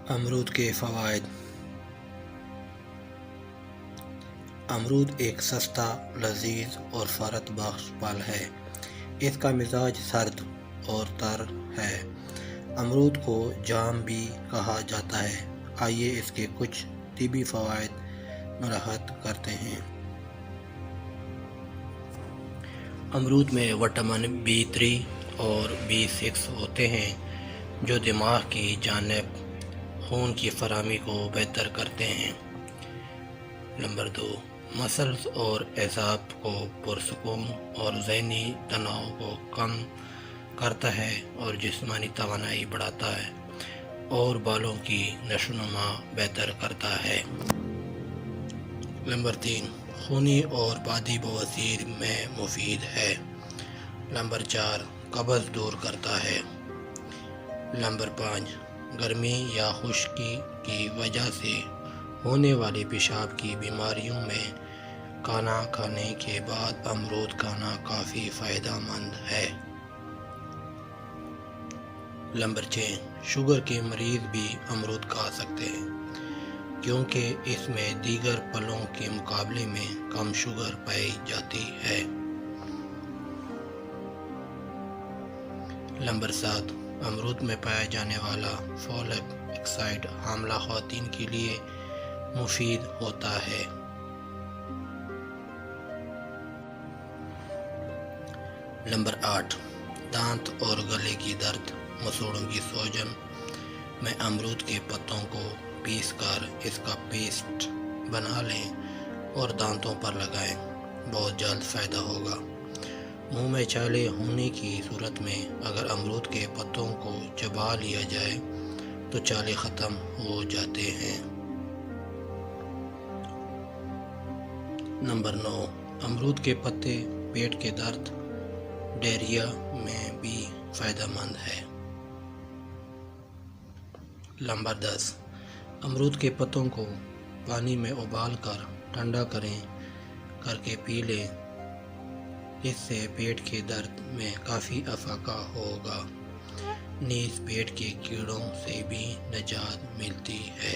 امرود کے فوائد۔ امرود ایک سستا، لذیذ اور فرحت بخش پھل ہے۔ اس کا مزاج سرد اور تر ہے۔ امرود کو جام بھی کہا جاتا ہے۔ آئیے اس کے کچھ طبی فوائد ملاحظہ کرتے ہیں۔ امرود میں وٹامن B3 اور B6 ہوتے ہیں جو دماغ کی جانب خون کی فراہمی کو بہتر کرتے ہیں۔ نمبر 2، مسلز اور اعصاب کو پرسکون اور ذہنی تناؤ کو کم کرتا ہے اور جسمانی توانائی بڑھاتا ہے اور بالوں کی نشو و نما بہتر کرتا ہے۔ نمبر 3، خونی اور پادی بواسیر میں مفید ہے۔ نمبر 4، قبض دور کرتا ہے۔ نمبر 5، گرمی یا خشکی کی وجہ سے ہونے والی پیشاب کی بیماریوں میں کھانا کھانے کے بعد امرود کھانا کافی فائدہ مند ہے۔ نمبر 6، شوگر کے مریض بھی امرود کھا سکتے ہیں کیونکہ اس میں دیگر پھلوں کے مقابلے میں کم شوگر پائی جاتی ہے۔ نمبر 7، امرود میں پایا جانے والا فولک ایسڈ حاملہ خواتین کے لیے مفید ہوتا ہے۔ نمبر 8، دانت اور گلے کی درد، مسوڑھوں کی سوجن میں امرود کے پتوں کو پیس کر اس کا پیسٹ بنا لیں اور دانتوں پر لگائیں، بہت جلد فائدہ ہوگا۔ منہ میں چھالے ہونے کی صورت میں اگر امرود کے پتوں کو چبا لیا جائے تو چھالے ختم ہو جاتے ہیں۔ نمبر 9، امرود کے پتے پیٹ کے درد، ڈائریا میں بھی فائدہ مند ہے۔ نمبر 10، امرود کے پتوں کو پانی میں ابال کر ٹھنڈا کر کے پی لیں، اس سے پیٹ کے درد میں کافی افاقہ ہوگا، نیز پیٹ کے کیڑوں سے بھی نجات ملتی ہے۔